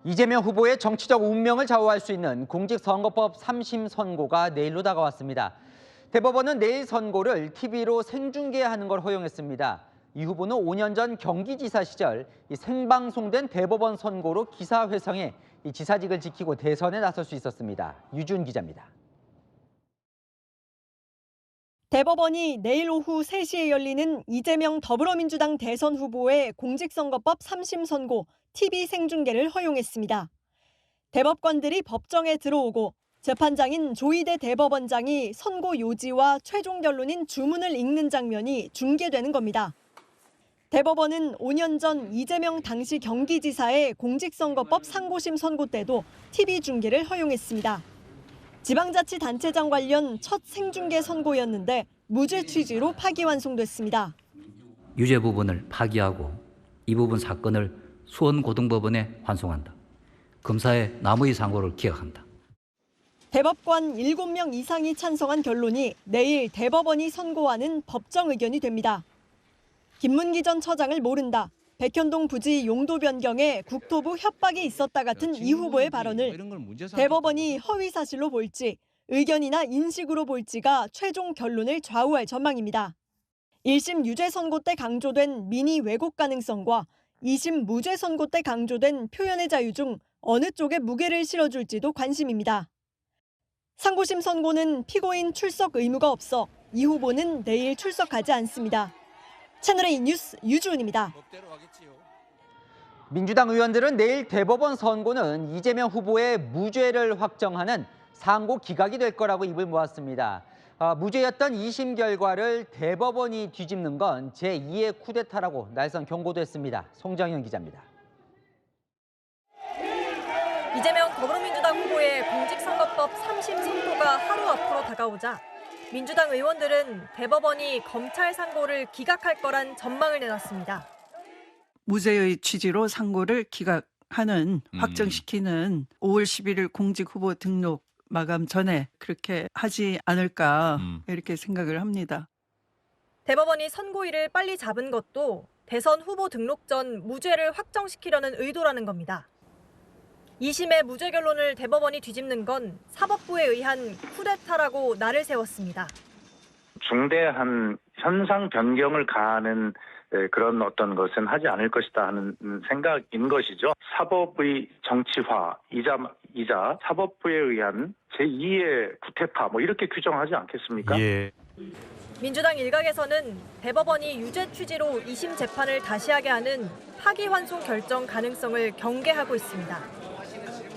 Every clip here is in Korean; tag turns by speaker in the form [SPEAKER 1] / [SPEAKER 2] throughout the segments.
[SPEAKER 1] 이재명 후보의 정치적 운명을 좌우할 수 있는 공직선거법 3심 선고가 내일로 다가왔습니다. 대법원은 내일 선고를 TV로 생중계하는 걸 허용했습니다. 이 후보는 5년 전 경기지사 시절 생방송된 대법원 선고로 기사 회성해 지사직을 지키고 대선에 나설 수 있었습니다. 유준 기자입니다.
[SPEAKER 2] 대법원이 내일 오후 3시에 열리는 이재명 더불어민주당 대선 후보의 공직선거법 3심 선고 TV 생중계를 허용했습니다. 대법관들이 법정에 들어오고 재판장인 조희대 대법원장이 선고 요지와 최종 결론인 주문을 읽는 장면이 중계되는 겁니다. 대법원은 5년 전 이재명 당시 경기지사의 공직선거법 상고심 선고 때도 TV 중계를 허용했습니다. 지방자치단체장 관련 첫 생중계 선고였는데 무죄 취지로 파기환송됐습니다.
[SPEAKER 3] 유죄 부분을 파기하고 이 부분 사건을 수원고등법원에 환송한다. 검사의 남의 상고를 기각한다.
[SPEAKER 2] 대법관 7명 이상이 찬성한 결론이 내일 대법원이 선고하는 법정 의견이 됩니다. 김문기 전 처장을 모른다. 백현동 부지 용도 변경에 국토부 협박이 있었다 같은 이 후보의 발언을 대법원이 허위 사실로 볼지 의견이나 인식으로 볼지가 최종 결론을 좌우할 전망입니다. 1심 유죄 선고 때 강조된 민의 왜곡 가능성과 2심 무죄 선고 때 강조된 표현의 자유 중 어느 쪽에 무게를 실어줄지도 관심입니다. 상고심 선고는 피고인 출석 의무가 없어 이 후보는 내일 출석하지 않습니다. 채널A 뉴스 유주은입니다.
[SPEAKER 1] 민주당 의원들은 내일 대법원 선고는 이재명 후보의 무죄를 확정하는 상고 기각이 될 거라고 입을 모았습니다. 무죄였던 2심 결과를 대법원이 뒤집는 건 제2의 쿠데타라고 날선 경고도 했습니다. 송정현 기자입니다.
[SPEAKER 2] 이재명 더불어민주당 후보의 공직선거법 3심 선고가 하루 앞으로 다가오자 민주당 의원들은 대법원이 검찰 상고를 기각할 거란 전망을 내놨습니다.
[SPEAKER 4] 무죄의 취지로 상고를 기각하는 확정시키는 5월 11일 공직 후보 등록 마감 전에 그렇게 하지 않을까 이렇게 생각을 합니다.
[SPEAKER 2] 대법원이 선고일을 빨리 잡은 것도 대선 후보 등록 전 무죄를 확정시키려는 의도라는 겁니다. 2심의 무죄 결론을 대법원이 뒤집는 건 사법부에 의한 쿠데타라고 날을 세웠습니다.
[SPEAKER 5] 중대한 현상 변경을 가하는 그런 어떤 것은 하지 않을 것이다 하는 생각인 것이죠. 사법의 정치화이자 사법부에 의한 제2의 쿠데타 이렇게 규정하지 않겠습니까?
[SPEAKER 6] 예.
[SPEAKER 2] 민주당 일각에서는 대법원이 유죄 취지로 2심 재판을 다시 하게 하는 파기환송 결정 가능성을 경계하고 있습니다.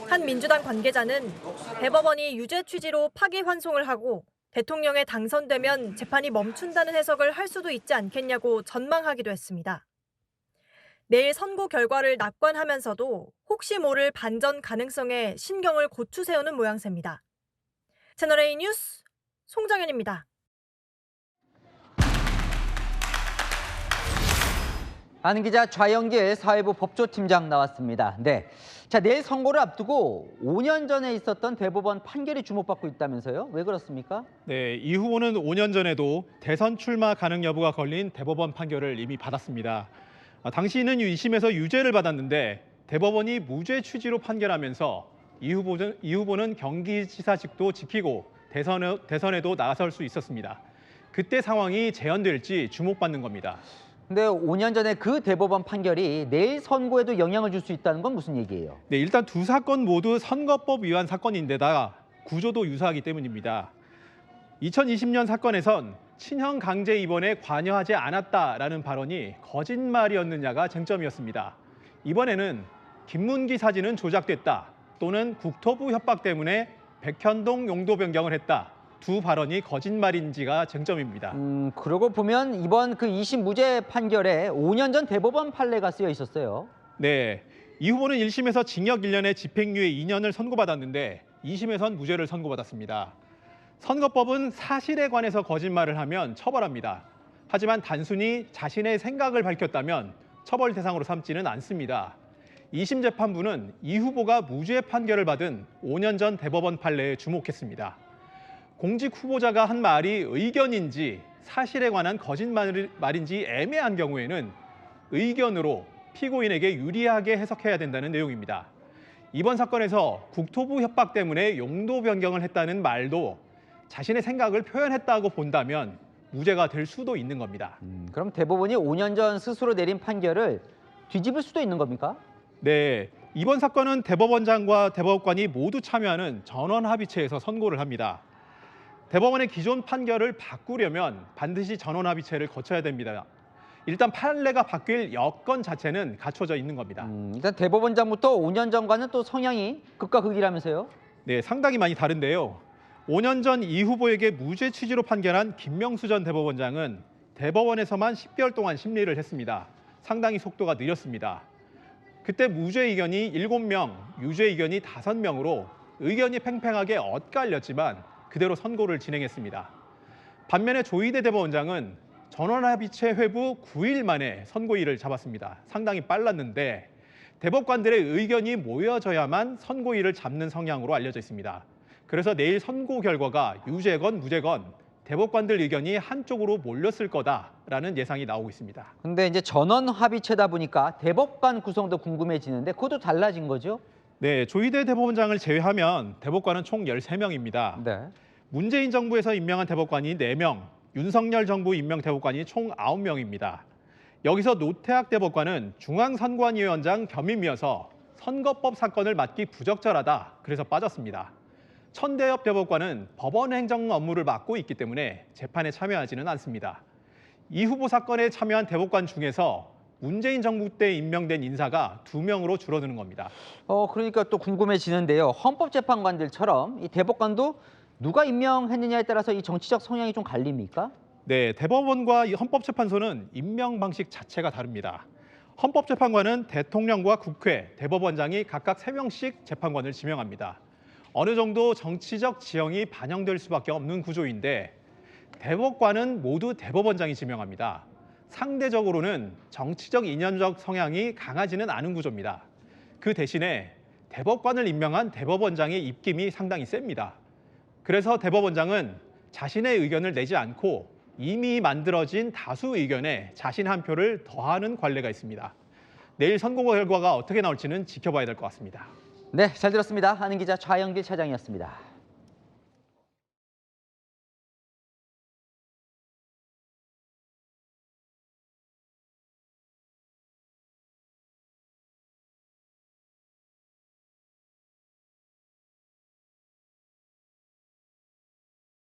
[SPEAKER 2] 한 민주당 관계자는 대법원이 유죄 취지로 파기환송을 하고 대통령에 당선되면 재판이 멈춘다는 해석을 할 수도 있지 않겠냐고 전망하기도 했습니다. 내일 선고 결과를 낙관하면서도 혹시 모를 반전 가능성에 신경을 고추 세우는 모양새입니다. 채널A 뉴스 송정현입니다.
[SPEAKER 1] 아는 기자 좌영길 사회부 법조팀장 나왔습니다. 네, 자 내일 선고를 앞두고 5년 전에 있었던 대법원 판결이 주목받고 있다면서요? 왜 그렇습니까?
[SPEAKER 6] 네, 이 후보는 5년 전에도 대선 출마 가능 여부가 걸린 대법원 판결을 이미 받았습니다. 당시는 2심에서 유죄를 받았는데 대법원이 무죄 취지로 판결하면서 이 후보는 경기지사직도 지키고 대선에도 나설 수 있었습니다. 그때 상황이 재현될지 주목받는 겁니다.
[SPEAKER 1] 근데 5년 전에 그 대법원 판결이 내일 선고에도 영향을 줄 수 있다는 건 무슨 얘기예요?
[SPEAKER 6] 네, 일단 두 사건 모두 선거법 위반 사건인데다가 구조도 유사하기 때문입니다. 2020년 사건에선 친형 강제 입원에 관여하지 않았다라는 발언이 거짓말이었느냐가 쟁점이었습니다. 이번에는 김문기 사진은 조작됐다 또는 국토부 협박 때문에 백현동 용도 변경을 했다. 두 발언이 거짓말인지가 쟁점입니다.
[SPEAKER 1] 그러고 보면 이번 그 2심 무죄 판결에 5년 전 대법원 판례가 쓰여 있었어요.
[SPEAKER 6] 네, 이 후보는 1심에서 징역 1년에 집행유예 2년을 선고받았는데 2심에선 무죄를 선고받았습니다. 선거법은 사실에 관해서 거짓말을 하면 처벌합니다. 하지만 단순히 자신의 생각을 밝혔다면 처벌 대상으로 삼지는 않습니다. 2심 재판부는 이 후보가 무죄 판결을 받은 5년 전 대법원 판례에 주목했습니다. 공직 후보자가 한 말이 의견인지 사실에 관한 거짓말인지 애매한 경우에는 의견으로 피고인에게 유리하게 해석해야 된다는 내용입니다. 이번 사건에서 국토부 협박 때문에 용도 변경을 했다는 말도 자신의 생각을 표현했다고 본다면 무죄가 될 수도 있는 겁니다.
[SPEAKER 1] 그럼 대법원이 5년 전 스스로 내린 판결을 뒤집을 수도 있는 겁니까?
[SPEAKER 6] 네, 이번 사건은 대법원장과 대법관이 모두 참여하는 전원합의체에서 선고를 합니다. 대법원의 기존 판결을 바꾸려면 반드시 전원합의체를 거쳐야 됩니다. 일단 판례가 바뀔 여건 자체는 갖춰져 있는 겁니다.
[SPEAKER 1] 일단 대법원장부터 5년 전과는 또 성향이 극과 극이라면서요?
[SPEAKER 6] 네, 상당히 많이 다른데요. 5년 전 이 후보에게 무죄 취지로 판결한 김명수 전 대법원장은 대법원에서만 10개월 동안 심리를 했습니다. 상당히 속도가 느렸습니다. 그때 무죄 의견이 7명, 유죄 의견이 5명으로 의견이 팽팽하게 엇갈렸지만 그대로 선고를 진행했습니다. 반면에 조희대 대법원장은 전원합의체 회부 9일 만에 선고일을 잡았습니다. 상당히 빨랐는데 대법관들의 의견이 모여져야만 선고일을 잡는 성향으로 알려져 있습니다. 그래서 내일 선고 결과가 유죄건 무죄건 대법관들 의견이 한쪽으로 몰렸을 거다라는 예상이 나오고 있습니다.
[SPEAKER 1] 근데 이제 전원 합의체다 보니까 대법관 구성도 궁금해지는데 그것도 달라진 거죠?
[SPEAKER 6] 네, 조희대 대법원장을 제외하면 대법관은 총 13명입니다.
[SPEAKER 1] 네.
[SPEAKER 6] 문재인 정부에서 임명한 대법관이 4명, 윤석열 정부 임명 대법관이 총 9명입니다. 여기서 노태학 대법관은 중앙선관위원장 겸임이어서 선거법 사건을 맡기 부적절하다, 그래서 빠졌습니다. 천대엽 대법관은 법원 행정 업무를 맡고 있기 때문에 재판에 참여하지는 않습니다. 이 후보 사건에 참여한 대법관 중에서 문재인 정부 때 임명된 인사가 2명으로 줄어드는 겁니다.
[SPEAKER 1] 그러니까 또 궁금해지는데요. 헌법재판관들처럼 이 대법관도 누가 임명했느냐에 따라서 이 정치적 성향이 좀 갈립니까?
[SPEAKER 6] 네, 대법원과 이 헌법재판소는 임명 방식 자체가 다릅니다. 헌법재판관은 대통령과 국회, 대법원장이 각각 3명씩 재판관을 지명합니다. 어느 정도 정치적 지형이 반영될 수밖에 없는 구조인데 대법관은 모두 대법원장이 지명합니다. 상대적으로는 정치적 이념적 성향이 강하지는 않은 구조입니다. 그 대신에 대법관을 임명한 대법원장의 입김이 상당히 셉니다. 그래서 대법원장은 자신의 의견을 내지 않고 이미 만들어진 다수 의견에 자신 한 표를 더하는 관례가 있습니다. 내일 선고 결과가 어떻게 나올지는 지켜봐야 될 것 같습니다.
[SPEAKER 1] 네, 잘 들었습니다. 아는 기자 좌영길 차장이었습니다.